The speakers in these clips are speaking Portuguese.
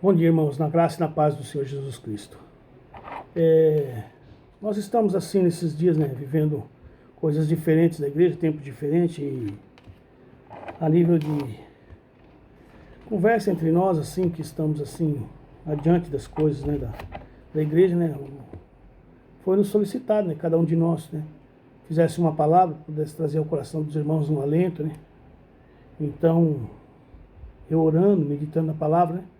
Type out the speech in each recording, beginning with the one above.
Bom dia, irmãos, na graça e na paz do Senhor Jesus Cristo. Nós estamos assim nesses dias, vivendo coisas diferentes da igreja, tempo diferente, e a nível de conversa entre nós, assim, que estamos assim, adiante das coisas, da igreja, foi nos solicitado, cada um de nós, fizesse uma palavra, pudesse trazer ao coração dos irmãos um alento, Então, eu orando, meditando na palavra,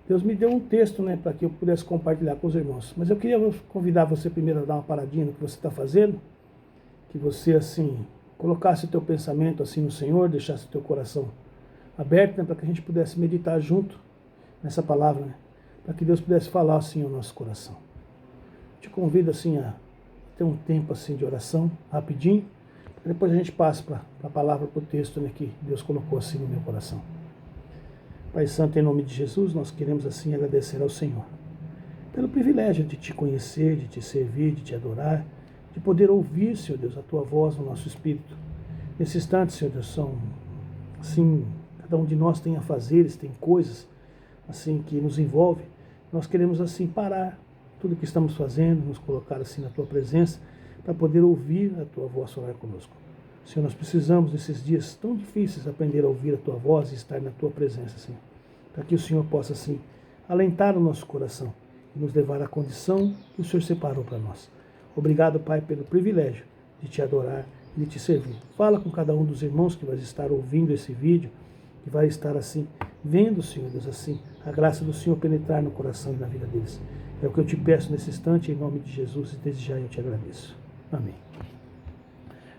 Deus me deu um texto, para que eu pudesse compartilhar com os irmãos. Mas eu queria convidar você primeiro a dar uma paradinha no que você está fazendo, que você, assim, colocasse o teu pensamento, assim, no Senhor, deixasse o teu coração aberto, para que a gente pudesse meditar junto nessa palavra, para que Deus pudesse falar, assim, ao nosso coração. Te convido, assim, a ter um tempo, assim, de oração, rapidinho, depois a gente passa para a palavra, para o texto, que Deus colocou, assim, no meu coração. Pai Santo, em nome de Jesus, nós queremos assim agradecer ao Senhor pelo privilégio de Te conhecer, de Te servir, de Te adorar, de poder ouvir, Senhor Deus, a Tua voz no nosso espírito. Nesse instante, Senhor Deus, assim, cada um de nós tem afazeres, tem coisas, assim, que nos envolve. Nós queremos, assim, parar tudo o que estamos fazendo, nos colocar, assim, na Tua presença, para poder ouvir a Tua voz falar conosco. Senhor, nós precisamos, nesses dias tão difíceis, aprender a ouvir a Tua voz e estar na Tua presença, Senhor. Para que o Senhor possa, assim, alentar o nosso coração e nos levar à condição que o Senhor separou para nós. Obrigado, Pai, pelo privilégio de Te adorar e de Te servir. Fala com cada um dos irmãos que vai estar ouvindo esse vídeo, que vai estar, assim, vendo, Senhor Deus, assim, a graça do Senhor penetrar no coração e na vida deles. É o que eu Te peço nesse instante, em nome de Jesus, e desde já eu Te agradeço. Amém.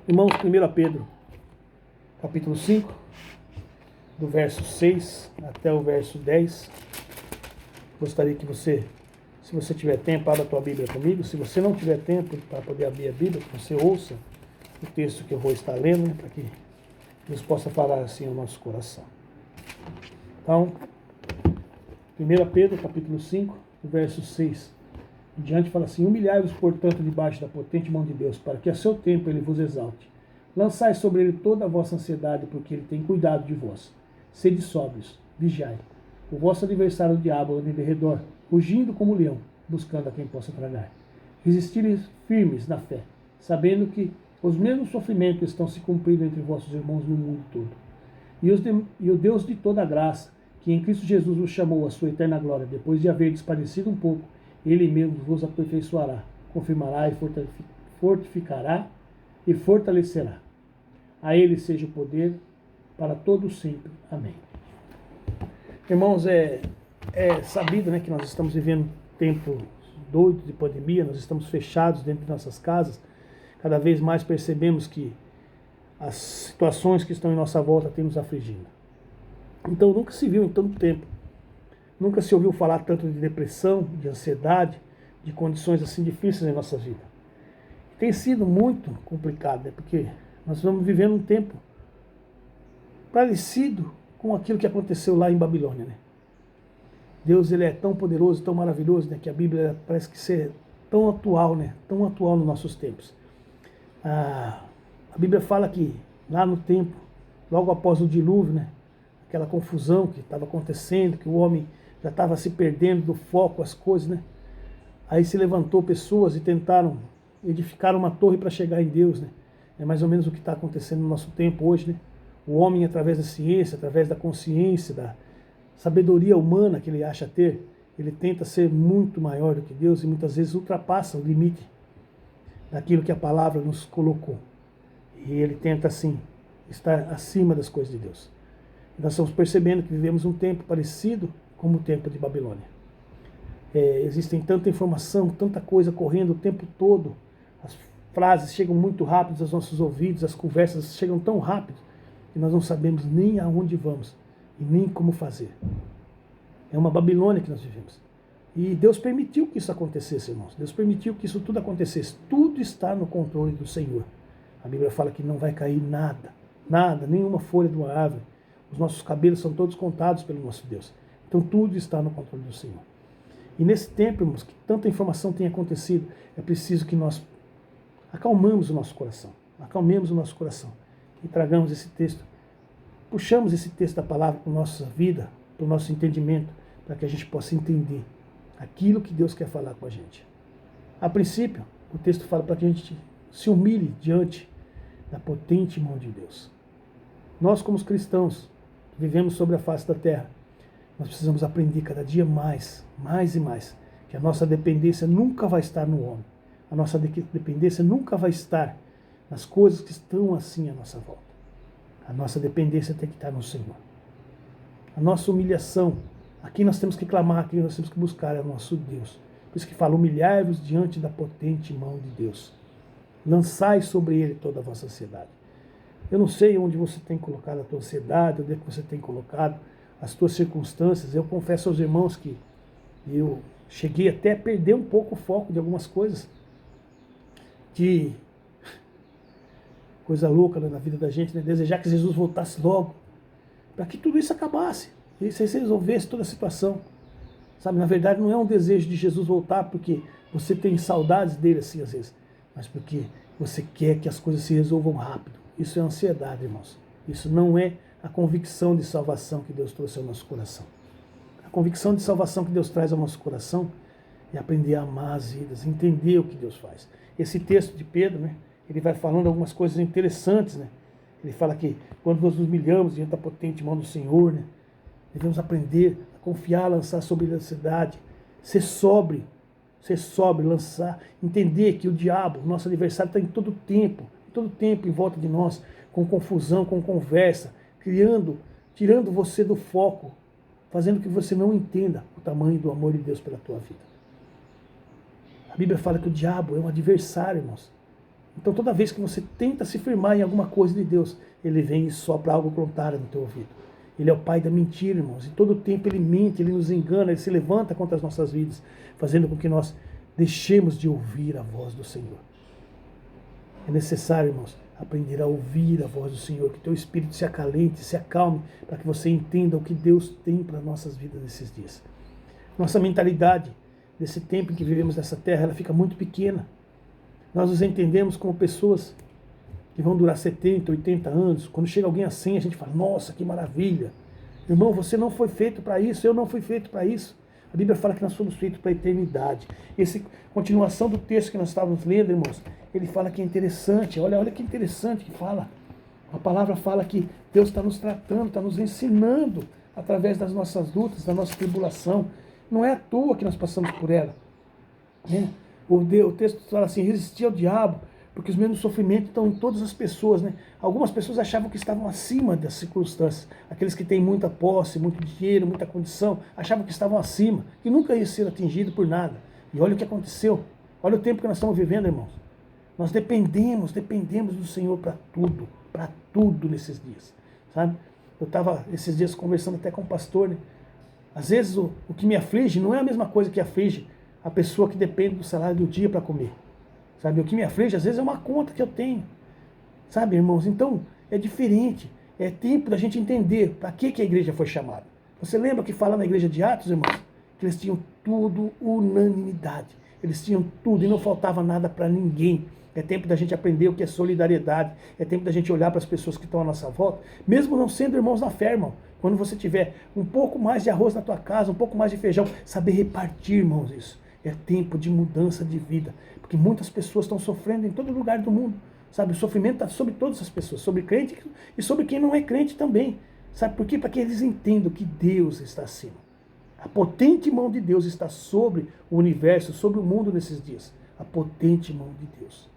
Irmãos, 1 Pedro, capítulo 5, do verso 6 até o verso 10. Gostaria que você, se você tiver tempo, abra a tua Bíblia comigo. Se você não tiver tempo para poder abrir a Bíblia, que você ouça o texto que eu vou estar lendo, para que Deus possa falar assim ao nosso coração. Então, 1 Pedro, capítulo 5, do verso 6. Em diante fala assim: humilhai-vos, portanto, debaixo da potente mão de Deus, para que a seu tempo ele vos exalte. Lançai sobre ele toda a vossa ansiedade, porque ele tem cuidado de vós. Sede sóbrios, vigiai. O vosso adversário, o diabo, anda em derredor, rugindo como leão, buscando a quem possa tragar. Resistir firmes na fé, sabendo que os mesmos sofrimentos estão se cumprindo entre vossos irmãos no mundo todo. E o Deus de toda a graça, que em Cristo Jesus vos chamou à sua eterna glória, depois de haver desparecido um pouco, Ele mesmo vos aperfeiçoará, confirmará e fortificará e fortalecerá. A Ele seja o poder para todos sempre. Amém. Irmãos, é sabido, que nós estamos vivendo um tempo doido de pandemia, nós estamos fechados dentro de nossas casas. Cada vez mais percebemos que as situações que estão em nossa volta têm nos afligindo. Então nunca se viu em tanto tempo. Nunca se ouviu falar tanto de depressão, de ansiedade, de condições assim difíceis em nossa vida. Tem sido muito complicado, porque nós estamos vivendo um tempo parecido com aquilo que aconteceu lá em Babilônia. Deus, ele é tão poderoso, tão maravilhoso, que a Bíblia parece que ser tão atual, tão atual nos nossos tempos. A Bíblia fala que lá no tempo, logo após o dilúvio, aquela confusão que estava acontecendo, que o homem já estava se perdendo do foco, as coisas, Aí se levantou pessoas e tentaram edificar uma torre para chegar em Deus, É mais ou menos o que está acontecendo no nosso tempo hoje, O homem, através da ciência, através da consciência, da sabedoria humana que ele acha ter, ele tenta ser muito maior do que Deus e muitas vezes ultrapassa o limite daquilo que a palavra nos colocou. E ele tenta, assim, estar acima das coisas de Deus. Nós estamos percebendo que vivemos um tempo parecido como o tempo de Babilônia. Existem tanta informação, tanta coisa correndo o tempo todo. As frases chegam muito rápido aos nossos ouvidos, as conversas chegam tão rápido que nós não sabemos nem aonde vamos e nem como fazer. É uma Babilônia que nós vivemos. E Deus permitiu que isso acontecesse, irmãos. Deus permitiu que isso tudo acontecesse. Tudo está no controle do Senhor. A Bíblia fala que não vai cair nada, nenhuma folha de uma árvore. Os nossos cabelos são todos contados pelo nosso Deus. Então tudo está no controle do Senhor. E nesse tempo, irmãos, que tanta informação tem acontecido, é preciso que nós acalmemos o nosso coração. Acalmemos o nosso coração. E tragamos esse texto, puxamos esse texto da palavra para a nossa vida, para o nosso entendimento, para que a gente possa entender aquilo que Deus quer falar com a gente. A princípio, o texto fala para que a gente se humilhe diante da potente mão de Deus. Nós, como os cristãos, que vivemos sobre a face da terra, nós precisamos aprender cada dia mais e mais, que a nossa dependência nunca vai estar no homem. A nossa dependência nunca vai estar nas coisas que estão assim à nossa volta. A nossa dependência tem que estar no Senhor. A nossa humilhação, aqui nós temos que clamar, aqui nós temos que buscar é o nosso Deus. Por isso que fala, humilhai-vos diante da potente mão de Deus. Lançai sobre ele toda a vossa ansiedade. Eu não sei onde você tem colocado a tua ansiedade, onde é que você tem colocado as tuas circunstâncias. Eu confesso aos irmãos que eu cheguei até a perder um pouco o foco de algumas coisas. De coisa louca, né, na vida da gente, né? Desejar que Jesus voltasse logo, para que tudo isso acabasse, e se resolvesse toda a situação. Sabe, na verdade não é um desejo de Jesus voltar porque você tem saudades dele assim às vezes, mas porque você quer que as coisas se resolvam rápido. Isso é ansiedade, irmãos. Isso não é a convicção de salvação que Deus trouxe ao nosso coração. A convicção de salvação que Deus traz ao nosso coração é aprender a amar as vidas, entender o que Deus faz. Esse texto de Pedro, né, ele vai falando algumas coisas interessantes, né? Ele fala que quando nós nos humilhamos diante da potente mão do Senhor, né, devemos aprender a confiar, lançar sobre a cidade, ser sóbrio, lançar, entender que o diabo, nosso adversário, está em todo tempo em volta de nós, com confusão, com conversa, tirando você do foco, fazendo que você não entenda o tamanho do amor de Deus pela tua vida. A Bíblia fala que o diabo é um adversário, irmãos. Então toda vez que você tenta se firmar em alguma coisa de Deus, ele vem e sopra algo contrário no teu ouvido. Ele é o pai da mentira, irmãos. E todo tempo ele mente, ele nos engana, ele se levanta contra as nossas vidas, fazendo com que nós deixemos de ouvir a voz do Senhor. É necessário, irmãos, aprender a ouvir a voz do Senhor, que teu espírito se acalente, se acalme, para que você entenda o que Deus tem para as nossas vidas nesses dias. Nossa mentalidade, desse tempo em que vivemos nessa terra, ela fica muito pequena. Nós nos entendemos como pessoas que vão durar 70, 80 anos. Quando chega alguém assim, a gente fala, nossa, que maravilha. Irmão, você não foi feito para isso, eu não fui feito para isso. A Bíblia fala que nós somos feitos para a eternidade. Essa continuação do texto que nós estávamos lendo, irmãos, ele fala que é interessante. Olha que interessante que fala. A palavra fala que Deus está nos tratando, está nos ensinando através das nossas lutas, da nossa tribulação. Não é à toa que nós passamos por ela, né? O texto fala assim, resistir ao diabo, porque os mesmos sofrimentos estão em todas as pessoas, né? Algumas pessoas achavam que estavam acima das circunstâncias. Aqueles que têm muita posse, muito dinheiro, muita condição, achavam que estavam acima, que nunca ia ser atingido por nada. E olha o que aconteceu. Olha o tempo que nós estamos vivendo, irmãos. Nós dependemos do Senhor para tudo nesses dias, sabe? Eu estava esses dias conversando até com o pastor, né? Às vezes o que me aflige não é a mesma coisa que aflige a pessoa que depende do salário do dia para comer. Sabe, o que me aflige às vezes é uma conta que eu tenho. Sabe, irmãos? Então, é diferente. É tempo da gente entender para que a igreja foi chamada. Você lembra que fala na igreja de Atos, irmãos? Que eles tinham tudo, unanimidade. Eles tinham tudo e não faltava nada para ninguém. É tempo da gente aprender o que é solidariedade. É tempo da gente olhar para as pessoas que estão à nossa volta, mesmo não sendo irmãos na fé, irmão. Quando você tiver um pouco mais de arroz na tua casa, um pouco mais de feijão, saber repartir, irmãos, isso. É tempo de mudança de vida, porque muitas pessoas estão sofrendo em todo lugar do mundo, sabe? O sofrimento está sobre todas as pessoas, sobre crente e sobre quem não é crente também, sabe por quê? Para que eles entendam que Deus está acima. A potente mão de Deus está sobre o universo, sobre o mundo nesses dias. A potente mão de Deus.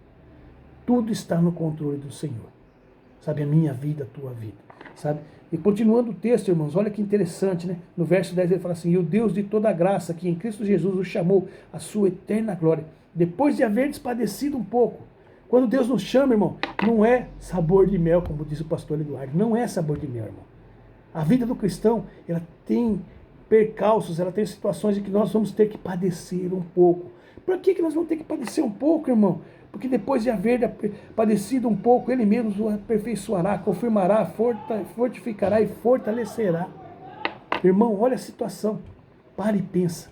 Tudo está no controle do Senhor, sabe? A minha vida, a tua vida, sabe? E continuando o texto, irmãos, olha que interessante, né? No verso 10 ele fala assim, e o Deus de toda a graça, que em Cristo Jesus o chamou à sua eterna glória, depois de haver despadecido um pouco. Quando Deus nos chama, irmão, não é sabor de mel, como diz o pastor Eduardo, não é sabor de mel, irmão. A vida do cristão, ela tem percalços, ela tem situações em que nós vamos ter que padecer um pouco. Por que nós vamos ter que padecer um pouco, irmão? Porque depois de haver padecido um pouco, Ele mesmo o aperfeiçoará, confirmará, fortificará e fortalecerá. Irmão, olha a situação. Para e pensa.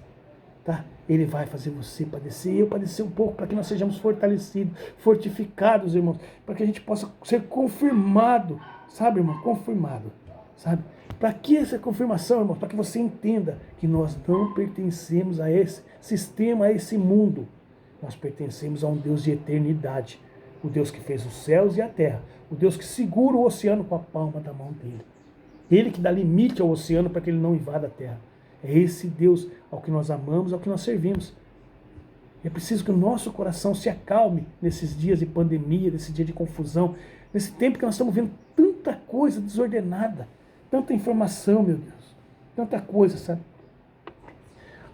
Tá? Ele vai fazer você padecer e eu padecer um pouco, para que nós sejamos fortalecidos, fortificados, irmãos, para que a gente possa ser confirmado. Sabe, irmão? Confirmado. Sabe? Para que essa confirmação, irmão? Para que você entenda que nós não pertencemos a esse sistema, a esse mundo. Nós pertencemos a um Deus de eternidade. O Deus que fez os céus e a terra. O Deus que segura o oceano com a palma da mão dele. Ele que dá limite ao oceano para que ele não invada a terra. É esse Deus ao que nós amamos, ao que nós servimos. É preciso que o nosso coração se acalme nesses dias de pandemia, nesse dia de confusão, nesse tempo que nós estamos vendo tanta coisa desordenada, tanta informação, meu Deus, tanta coisa, sabe?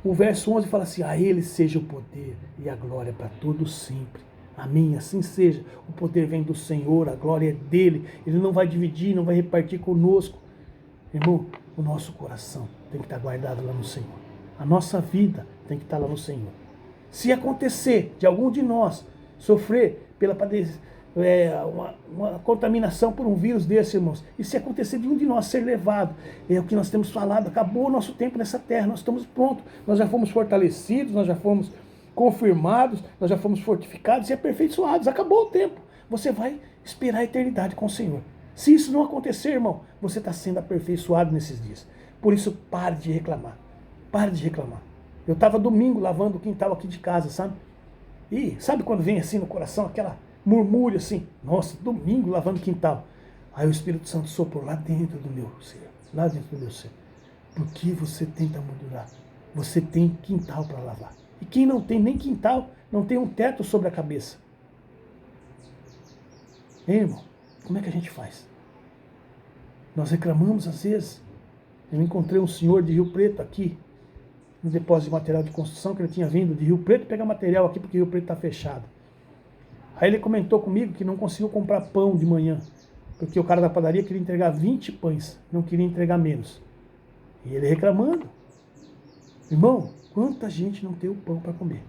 O verso 11 fala assim: a ele seja o poder e a glória para todos sempre. Amém, assim seja. O poder vem do Senhor, a glória é dele. Ele não vai dividir, não vai repartir conosco. Irmão, o nosso coração tem que estar guardado lá no Senhor. A nossa vida tem que estar lá no Senhor. Se acontecer de algum de nós sofrer pela uma contaminação por um vírus desse, irmãos, e se acontecer de um de nós ser levado, é o que nós temos falado, acabou o nosso tempo nessa terra, nós estamos prontos, nós já fomos fortalecidos, nós já fomos confirmados, nós já fomos fortificados e aperfeiçoados, acabou o tempo, você vai esperar a eternidade com o Senhor. Se isso não acontecer, irmão, você está sendo aperfeiçoado nesses dias. Por isso, pare de reclamar, pare de reclamar. Eu estava domingo lavando o quintal aqui de casa, sabe? E sabe quando vem assim no coração, aquela murmúrio assim, nossa, domingo lavando o quintal. Aí o Espírito Santo soprou lá dentro do meu ser, lá dentro do meu ser. Por que você tenta murmurar? Você tem quintal para lavar. E quem não tem nem quintal, não tem um teto sobre a cabeça. Hein, irmão? Como é que a gente faz? Nós reclamamos às vezes. Eu encontrei um senhor de Rio Preto aqui, no depósito de material de construção, que ele tinha vindo de Rio Preto pegar material aqui, porque Rio Preto está fechado. Aí ele comentou comigo que não conseguiu comprar pão de manhã, porque o cara da padaria queria entregar 20 pães, não queria entregar menos. E ele reclamando. Irmão, quanta gente não tem o pão para comer?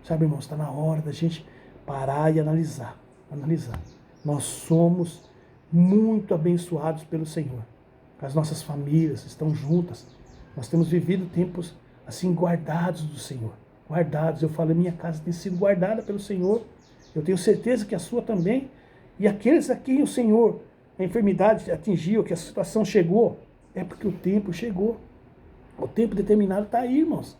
Sabe, irmão, está na hora da gente parar e analisar. Nós somos muito abençoados pelo Senhor. As nossas famílias estão juntas. Nós temos vivido tempos assim guardados do Senhor. Guardados. Eu falo, a minha casa tem sido guardada pelo Senhor. Eu tenho certeza que a sua também. E aqueles a quem o Senhor, a enfermidade atingiu, que a situação chegou, é porque o tempo chegou. O tempo determinado está aí, irmãos.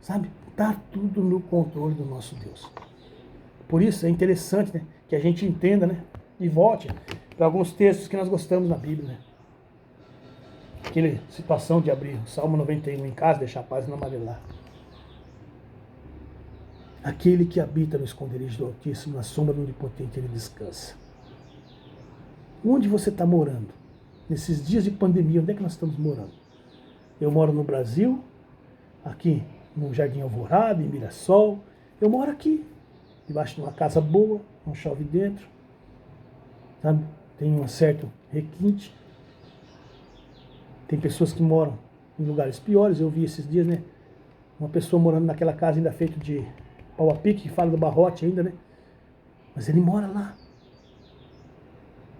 Sabe? Está tudo no controle do nosso Deus. Por isso é interessante, né, que a gente entenda, né, e volte para alguns textos que nós gostamos na Bíblia, né? Aquela situação de abrir o Salmo 91 em casa, deixar a paz não amarelar. Aquele que habita no esconderijo do Altíssimo, na sombra do Onipotente, ele descansa. Onde você está morando? Nesses dias de pandemia, onde é que nós estamos morando? Eu moro no Brasil, aqui no Jardim Alvorada, em Mirassol. Eu moro aqui, debaixo de uma casa boa, não chove dentro, sabe? Tem um certo requinte. Tem pessoas que moram em lugares piores. Eu vi esses dias, né? Uma pessoa morando naquela casa ainda feita de pau a pique, que fala do barrote ainda, né? Mas ele mora lá.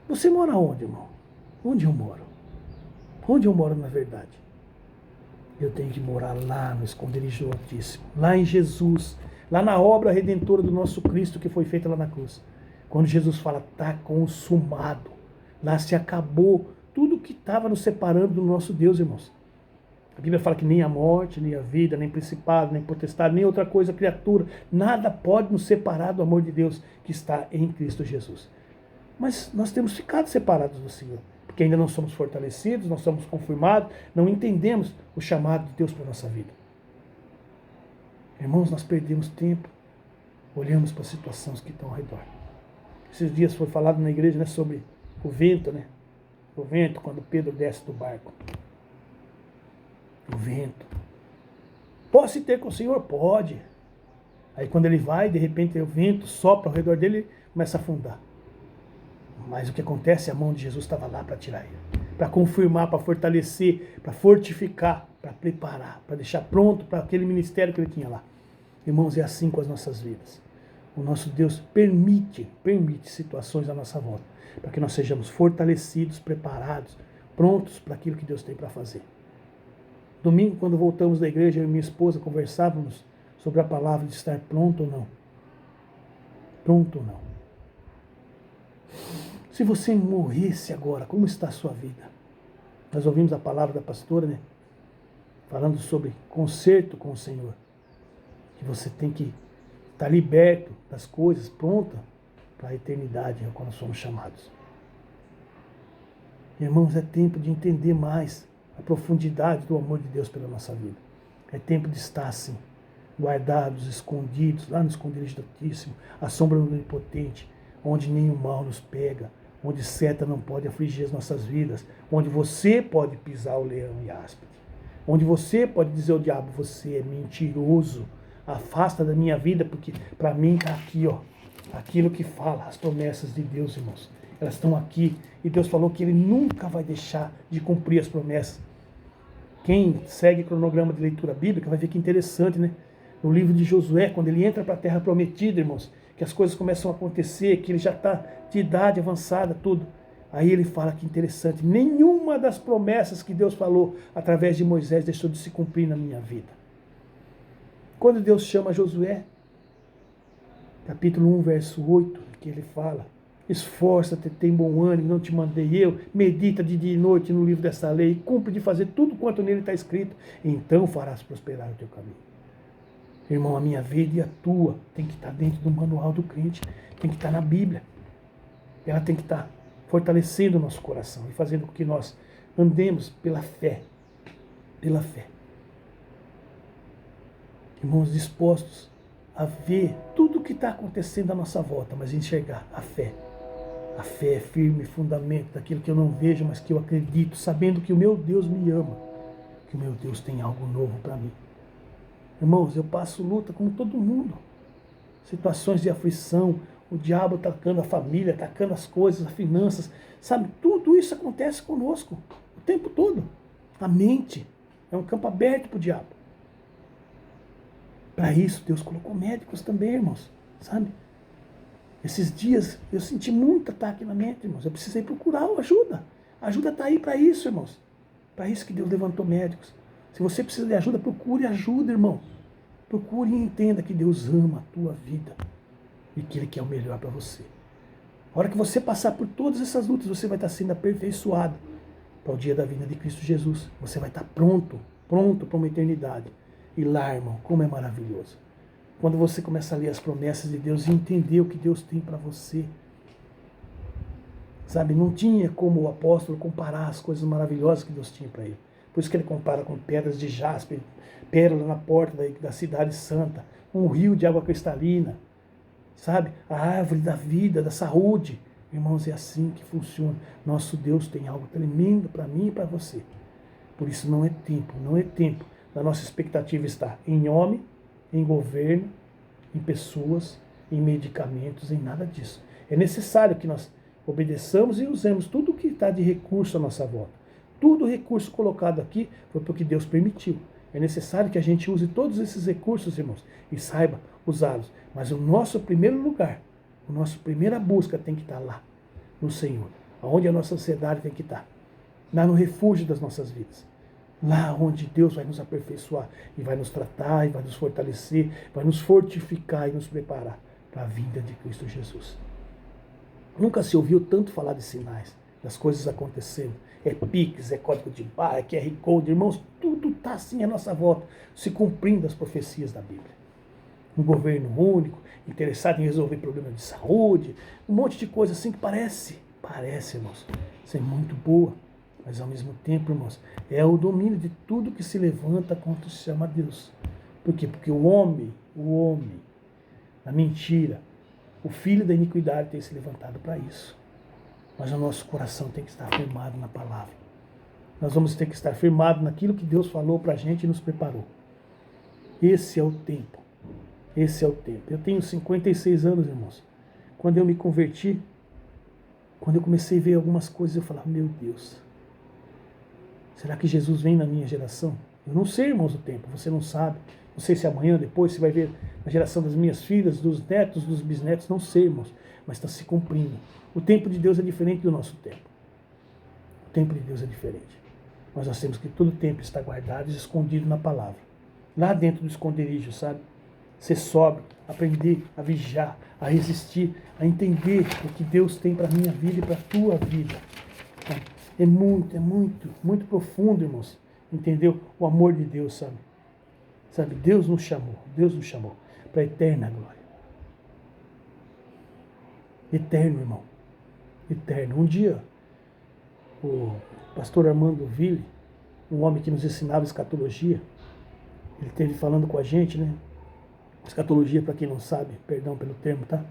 Você mora onde, irmão? Onde eu moro? Onde eu moro na verdade? Eu tenho que morar lá no esconderijo do Altíssimo, lá em Jesus, lá na obra redentora do nosso Cristo que foi feita lá na cruz. Quando Jesus fala, está consumado, lá se acabou tudo que estava nos separando do nosso Deus, irmãos. A Bíblia fala que nem a morte, nem a vida, nem principado, nem potestade, nem outra coisa, criatura, nada pode nos separar do amor de Deus que está em Cristo Jesus. Mas nós temos ficado separados do Senhor, porque ainda não somos fortalecidos, não somos confirmados, não entendemos o chamado de Deus para a nossa vida. Irmãos, nós perdemos tempo, olhamos para as situações que estão ao redor. Esses dias foi falado na igreja, né, sobre o vento, né? O vento, quando Pedro desce do barco. O vento. Posso ter com o Senhor? Pode. Aí quando ele vai, de repente o vento sopra ao redor dele e começa a afundar. Mas o que acontece? A mão de Jesus estava lá para tirar ele. Para confirmar, para fortalecer, para fortificar, para preparar, para deixar pronto para aquele ministério que ele tinha lá. Irmãos, é assim com as nossas vidas. O nosso Deus permite situações à nossa volta, para que nós sejamos fortalecidos, preparados, prontos para aquilo que Deus tem para fazer. Domingo, quando voltamos da igreja, eu e minha esposa conversávamos sobre a palavra de estar pronto ou não. Pronto ou não. Se você morresse agora, como está a sua vida? Nós ouvimos a palavra da pastora, né? Falando sobre conserto com o Senhor. Que você tem que estar liberto das coisas, pronta para a eternidade, quando somos chamados. Irmãos, é tempo de entender mais a profundidade do amor de Deus pela nossa vida. É tempo de estar assim, guardados, escondidos, lá no esconderijo do Altíssimo, à sombra do Onipotente, onde nenhum mal nos pega, onde seta não pode afligir as nossas vidas, onde você pode pisar o leão e a áspide, onde você pode dizer ao diabo, você é mentiroso, afasta da minha vida, porque para mim está aqui, ó, aquilo que fala, as promessas de Deus, irmãos. Elas estão aqui, e Deus falou que Ele nunca vai deixar de cumprir as promessas. Quem segue o cronograma de leitura bíblica vai ver que interessante, né? No livro de Josué, quando ele entra para a terra prometida, irmãos, que as coisas começam a acontecer, que ele já está de idade avançada, tudo. Aí ele fala que interessante, nenhuma das promessas que Deus falou através de Moisés deixou de se cumprir na minha vida. Quando Deus chama Josué, capítulo 1, verso 8, que ele fala, esforça-te, tem bom ânimo, não te mandei eu, medita de dia e noite no livro dessa lei, cumpre de fazer tudo quanto nele está escrito, então farás prosperar o teu caminho. Irmão, a minha vida e a tua tem que estar dentro do manual do crente, tem que estar na Bíblia. Ela tem que estar fortalecendo o nosso coração e fazendo com que nós andemos pela fé. Pela fé. Irmãos, dispostos a ver tudo o que está acontecendo à nossa volta, mas enxergar a fé. A fé é firme fundamento daquilo que eu não vejo, mas que eu acredito, sabendo que o meu Deus me ama, que o meu Deus tem algo novo para mim. Irmãos, eu passo luta como todo mundo. Situações de aflição, o diabo atacando a família, atacando as coisas, as finanças. Sabe, tudo isso acontece conosco o tempo todo. A mente é um campo aberto para o diabo. Para isso, Deus colocou médicos também, irmãos. Sabe? Esses dias eu senti muito ataque na mente, irmãos. Eu precisei procurar ajuda. A ajuda está aí para isso, irmãos. Para isso que Deus levantou médicos. Se você precisa de ajuda, procure ajuda, irmão. Procure e entenda que Deus ama a tua vida e que Ele quer o melhor para você. A hora que você passar por todas essas lutas, você vai estar sendo aperfeiçoado para o dia da vinda de Cristo Jesus. Você vai estar pronto para uma eternidade. E lá, irmão, como é maravilhoso. Quando você começa a ler as promessas de Deus e entender o que Deus tem para você. Sabe, não tinha como o apóstolo comparar as coisas maravilhosas que Deus tinha para ele. Por isso que ele compara com pedras de jaspe, pérola na porta da cidade santa, um rio de água cristalina, sabe? A árvore da vida, da saúde. Irmãos, é assim que funciona. Nosso Deus tem algo tremendo para mim e para você. Por isso não é tempo da nossa expectativa estar em homem, em governo, em pessoas, em medicamentos, em nada disso. É necessário que nós obedeçamos e usemos tudo o que está de recurso à nossa volta. Tudo o recurso colocado aqui foi porque Deus permitiu. É necessário que a gente use todos esses recursos, irmãos, e saiba usá-los. Mas o nosso primeiro lugar, a nossa primeira busca tem que estar lá, no Senhor. Onde a nossa ansiedade tem que estar. Lá no refúgio das nossas vidas. Lá onde Deus vai nos aperfeiçoar e vai nos tratar, e vai nos fortalecer, vai nos fortificar e nos preparar para a vinda de Cristo Jesus. Nunca se ouviu tanto falar de sinais, das coisas acontecendo. É Pix, é código de barra, é QR Code, irmãos, tudo está assim à nossa volta, se cumprindo as profecias da Bíblia. Um governo único, interessado em resolver problemas de saúde, um monte de coisa assim que parece, irmãos, ser muito boa, mas ao mesmo tempo, irmãos, é o domínio de tudo que se levanta contra o se chama Deus. Por quê? Porque o homem, a mentira, o filho da iniquidade tem se levantado para isso. Mas o nosso coração tem que estar firmado na palavra. Nós vamos ter que estar firmado naquilo que Deus falou para a gente e nos preparou. Esse é o tempo. Esse é o tempo. Eu tenho 56 anos, irmãos. Quando eu me converti, quando eu comecei a ver algumas coisas, eu falava, meu Deus, será que Jesus vem na minha geração? Eu não sei, irmãos, o tempo. Você não sabe. Não sei se amanhã, depois, você vai ver na geração das minhas filhas, dos netos, dos bisnetos. Não sei, irmãos. Mas está se cumprindo. O tempo de Deus é diferente do nosso tempo. O tempo de Deus é diferente. Mas nós temos que todo tempo estar guardado e escondido na palavra. Lá dentro do esconderijo, sabe? ser sóbrio, aprender a vigiar, a resistir, a entender o que Deus tem para a minha vida e para a tua vida. É muito profundo, irmãos. Entendeu? O amor de Deus, sabe? Sabe, Deus nos chamou para a eterna glória. Eterno, irmão. Eterno. Um dia, o pastor Armando Ville, um homem que nos ensinava escatologia, ele esteve falando com a gente, né? Escatologia, para quem não sabe, perdão pelo termo, tá?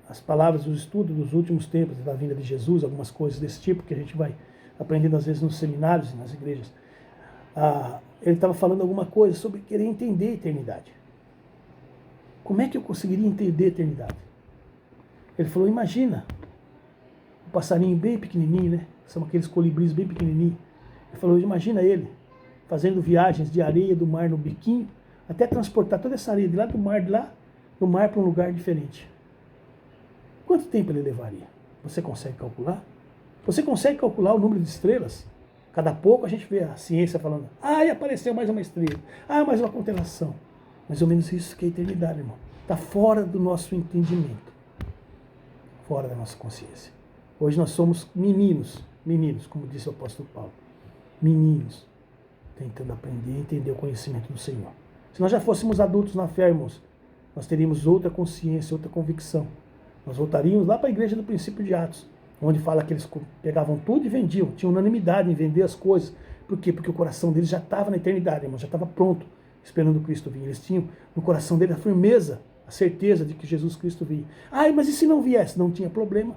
As palavras do estudo dos últimos tempos, da vinda de Jesus, algumas coisas desse tipo, que a gente vai aprendendo às vezes nos seminários e nas igrejas. Ele estava falando alguma coisa sobre querer entender a eternidade. Como é que eu conseguiria entender a eternidade? Ele falou, imagina, um passarinho bem pequenininho, né? São aqueles colibris bem pequenininhos. Ele falou, imagina ele fazendo viagens de areia do mar no biquinho, até transportar toda essa areia de lá do mar para um lugar diferente. Quanto tempo ele levaria? Você consegue calcular? Você consegue calcular o número de estrelas? Cada pouco a gente vê a ciência falando, e apareceu mais uma estrela, mais uma constelação. Mais ou menos isso que é a eternidade, irmão. Está fora do nosso entendimento, fora da nossa consciência. Hoje nós somos meninos, como disse o apóstolo Paulo, meninos, tentando aprender e entender o conhecimento do Senhor. Se nós já fôssemos adultos na fé, irmãos, nós teríamos outra consciência, outra convicção. Nós voltaríamos lá para a igreja do princípio de Atos, onde fala que eles pegavam tudo e vendiam, tinham unanimidade em vender as coisas. Por quê? Porque o coração deles já estava na eternidade, irmão, já estava pronto, esperando Cristo vir. Eles tinham no coração deles a firmeza, a certeza de que Jesus Cristo vinha. Mas e se não viesse? Não tinha problema.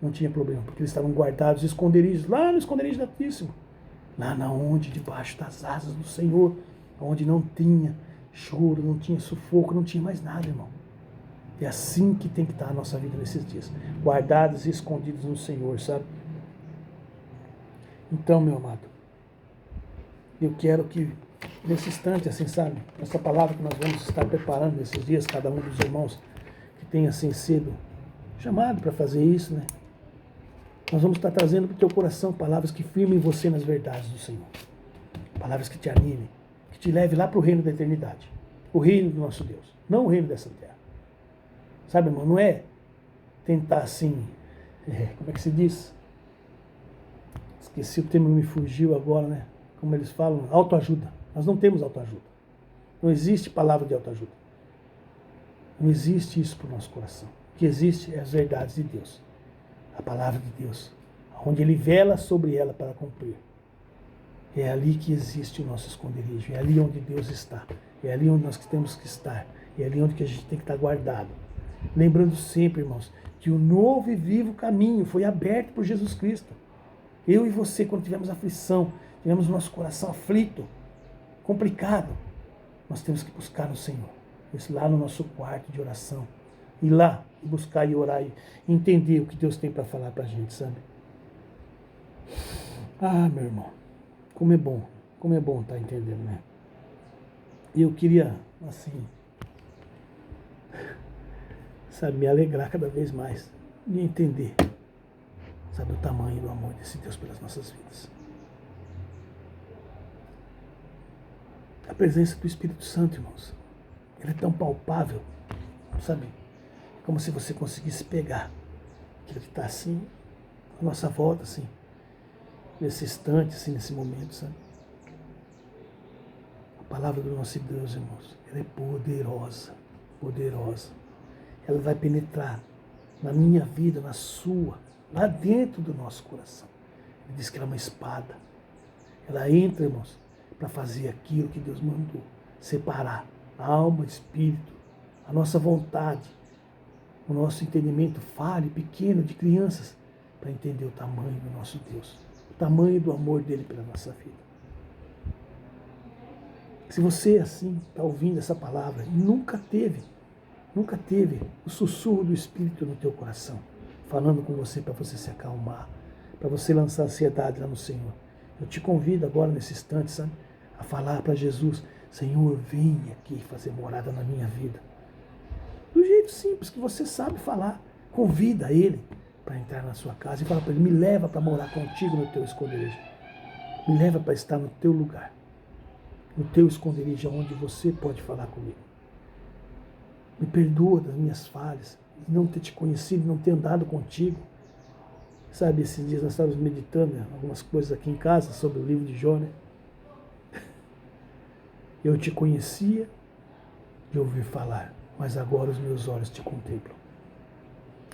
Não tinha problema, porque eles estavam guardados, esconderijos, lá no esconderijo do Altíssimo. Lá na onde, debaixo das asas do Senhor, onde não tinha choro, não tinha sufoco, não tinha mais nada, irmão. É assim que tem que estar a nossa vida nesses dias. Guardados e escondidos no Senhor, sabe? Então, meu amado, eu quero que, nesse instante, assim, sabe? Essa palavra que nós vamos estar preparando nesses dias, cada um dos irmãos que tenha, assim, sido chamado para fazer isso, né? Nós vamos estar trazendo para o teu coração palavras que firmem você nas verdades do Senhor. Palavras que te animem, que te levem lá para o reino da eternidade. O reino do nosso Deus, não o reino dessa terra. Sabe, irmão, não é tentar assim, como é que se diz? Esqueci o termo, me fugiu agora, né? Como eles falam, autoajuda. Nós não temos autoajuda. Não existe palavra de autoajuda. Não existe isso para o nosso coração. O que existe é as verdades de Deus. A palavra de Deus, onde Ele vela sobre ela para cumprir. É ali que existe o nosso esconderijo. É ali onde Deus está. É ali onde nós temos que estar. É ali onde que a gente tem que estar guardado. Lembrando sempre, irmãos, que o novo e vivo caminho foi aberto por Jesus Cristo. Eu e você, quando tivemos aflição, tivemos o nosso coração aflito, complicado, nós temos que buscar no Senhor. Isso lá no nosso quarto de oração. Ir lá, buscar e orar e entender o que Deus tem para falar para a gente, sabe? Meu irmão, como é bom estar entendendo, né? E eu queria, assim, sabe, me alegrar cada vez mais e entender, sabe, o tamanho do amor desse Deus pelas nossas vidas. A presença do Espírito Santo, irmãos, ele é tão palpável, sabe? Como se você conseguisse pegar aquilo que está assim, à nossa volta, assim, nesse instante, assim, nesse momento, sabe? A palavra do nosso Deus, irmãos, ela é poderosa, poderosa. Ela vai penetrar na minha vida, na sua, lá dentro do nosso coração. Ele diz que ela é uma espada. Ela entra, irmãos, para fazer aquilo que Deus mandou. Separar a alma, o espírito, a nossa vontade, o nosso entendimento falho, pequeno, de crianças, para entender o tamanho do nosso Deus, o tamanho do amor dele pela nossa vida. Se você, assim, está ouvindo essa palavra e nunca teve o sussurro do Espírito no teu coração, falando com você para você se acalmar, para você lançar ansiedade lá no Senhor, eu te convido agora, nesse instante, sabe, a falar para Jesus: Senhor, vem aqui fazer morada na minha vida. Do jeito simples que você sabe falar. Convida Ele para entrar na sua casa e fala para Ele: me leva para morar contigo no teu esconderijo. Me leva para estar no teu lugar. no teu esconderijo, onde você pode falar comigo. Me perdoa das minhas falhas, de não ter te conhecido, não ter andado contigo. Sabe, esses dias nós estávamos meditando algumas coisas aqui em casa sobre o livro de Jó, né? Eu te conhecia de ouvir falar, mas agora os meus olhos te contemplam.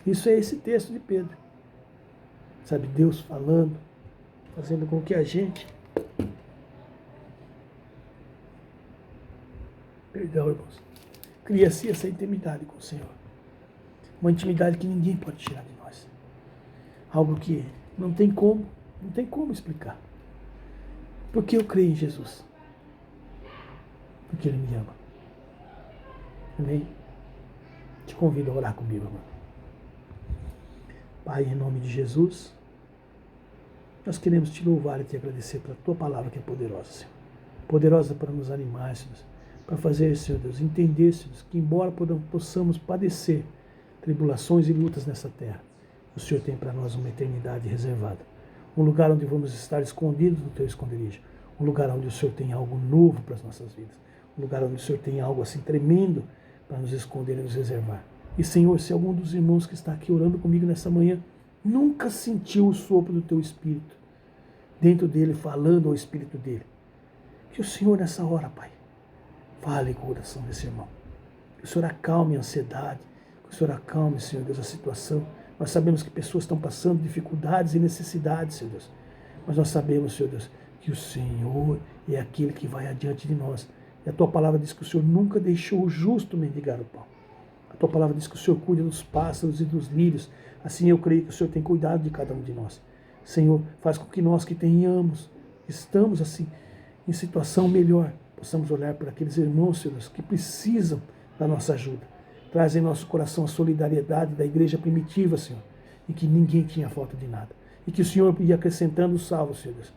Isso é esse texto de Pedro. Sabe, Deus falando, fazendo com que a gente... Perdão, irmãos. Cria-se essa intimidade com o Senhor. Uma intimidade que ninguém pode tirar de nós. Algo que não tem como explicar. Porque eu creio em Jesus. Porque Ele me ama. Amém? Te convido a orar comigo, irmão. Pai, em nome de Jesus, nós queremos te louvar e te agradecer pela tua palavra que é poderosa, Senhor. Poderosa para nos animar, Senhor. Para fazer, Senhor Deus, entender, Senhor Deus, que embora possamos padecer tribulações e lutas nessa terra, o Senhor tem para nós uma eternidade reservada. Um lugar onde vamos estar escondidos no teu esconderijo. Um lugar onde o Senhor tem algo novo para as nossas vidas. Um lugar onde o Senhor tem algo assim tremendo para nos esconder e nos reservar. E, Senhor, se algum dos irmãos que está aqui orando comigo nessa manhã nunca sentiu o sopro do teu Espírito dentro dele, falando ao Espírito dele, que o Senhor nessa hora, Pai, fale com o coração desse irmão. Que o Senhor acalme a ansiedade, que o Senhor acalme, Senhor Deus, a situação. Nós sabemos que pessoas estão passando dificuldades e necessidades, Senhor Deus. Mas nós sabemos, Senhor Deus, que o Senhor é aquele que vai adiante de nós. E a tua palavra diz que o Senhor nunca deixou o justo mendigar o pão. A tua palavra diz que o Senhor cuida dos pássaros e dos lírios. Assim eu creio que o Senhor tem cuidado de cada um de nós. Senhor, faz com que nós que estamos assim, em situação melhor, possamos olhar para aqueles irmãos, Senhor, que precisam da nossa ajuda. Traz em nosso coração a solidariedade da igreja primitiva, Senhor, em que ninguém tinha falta de nada. E que o Senhor ia acrescentando os salvos, Senhor Deus.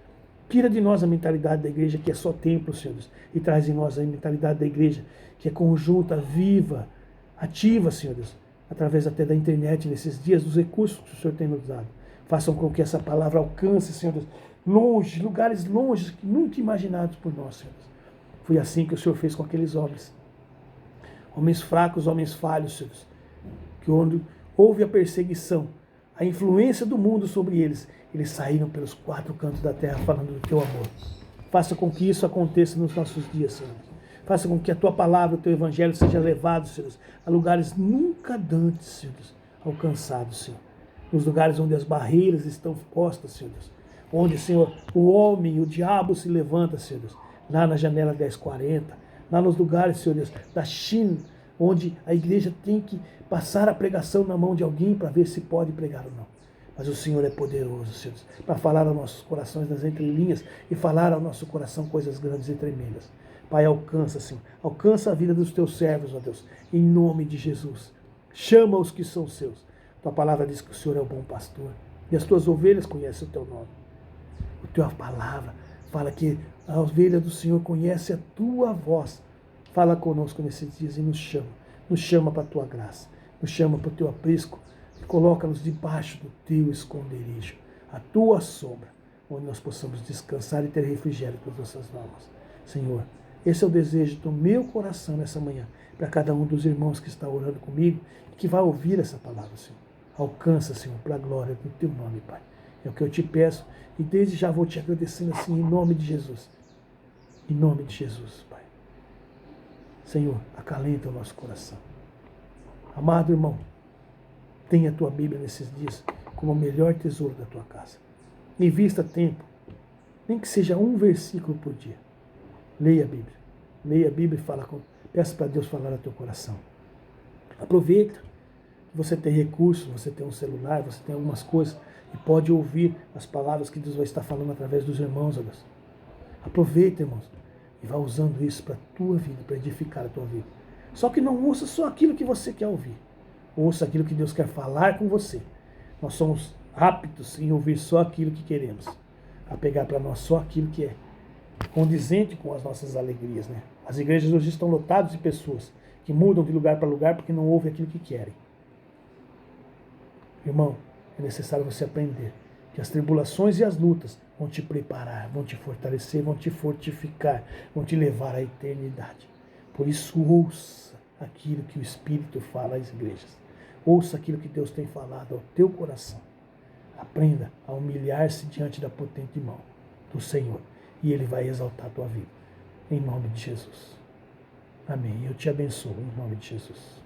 Tira de nós a mentalidade da igreja que é só templo, Senhor Deus, e traz em nós a mentalidade da igreja que é conjunta, viva, ativa, Senhor Deus, através até da internet, nesses dias, dos recursos que o Senhor tem nos dado. Façam com que essa palavra alcance, Senhor Deus, longe, lugares longe, que nunca imaginados por nós, Senhor Deus. Foi assim que o Senhor fez com aqueles homens. Homens fracos, homens falhos, Senhor Deus, que onde houve a perseguição, a influência do mundo sobre eles, eles saíram pelos 4 cantos da terra falando do teu amor. Faça com que isso aconteça nos nossos dias, Senhor. Faça com que a tua palavra, o teu evangelho seja levado, Senhor, a lugares nunca dantes, Senhor, alcançados, Senhor. Nos lugares onde as barreiras estão postas, Senhor, onde, Senhor, o homem, o diabo se levanta, Senhor, lá na janela 1040, lá nos lugares, Senhor Deus, da China, onde a igreja tem que passar a pregação na mão de alguém para ver se pode pregar ou não. Mas o Senhor é poderoso, Senhor, para falar aos nossos corações nas entrelinhas e falar ao nosso coração coisas grandes e tremendas. Pai, alcança, Senhor, alcança a vida dos teus servos, ó Deus, em nome de Jesus. Chama os que são seus. Tua palavra diz que o Senhor é o bom pastor e as tuas ovelhas conhecem o teu nome. A tua palavra fala que a ovelha do Senhor conhece a tua voz. Fala conosco nesses dias e nos chama para a tua graça, nos chama para o teu aprisco, coloca-nos debaixo do teu esconderijo, a tua sombra, onde nós possamos descansar e ter refrigério para as nossas almas. Senhor, esse é o desejo do meu coração nessa manhã, para cada um dos irmãos que está orando comigo e que vai ouvir essa palavra, Senhor. Alcança, Senhor, para a glória do teu nome, Pai. É o que eu te peço e desde já vou te agradecendo assim, em nome de Jesus. Em nome de Jesus, Pai. Senhor, acalenta o nosso coração. Amado irmão, tenha a tua Bíblia nesses dias como o melhor tesouro da tua casa. Invista tempo, nem que seja um versículo por dia. Leia a Bíblia. Leia a Bíblia e peça para Deus falar ao teu coração. Aproveita que você tem recursos, você tem um celular, você tem algumas coisas e pode ouvir as palavras que Deus vai estar falando através dos irmãos, ó Deus. Aproveita, irmãos, e vá usando isso para a tua vida, para edificar a tua vida. Só que não ouça só aquilo que você quer ouvir. Ouça aquilo que Deus quer falar com você. Nós somos aptos em ouvir só aquilo que queremos. A pegar para nós só aquilo que é condizente com as nossas alegrias, né? As igrejas hoje estão lotadas de pessoas que mudam de lugar para lugar porque não ouvem aquilo que querem. Irmão, é necessário você aprender Que as tribulações e as lutas vão te preparar, vão te fortalecer, vão te fortificar, vão te levar à eternidade. Por isso, ouça aquilo que o Espírito fala às igrejas. Ouça aquilo que Deus tem falado ao teu coração. Aprenda a humilhar-se diante da potente mão do Senhor. E Ele vai exaltar a tua vida. Em nome de Jesus. Amém. Eu te abençoo em nome de Jesus.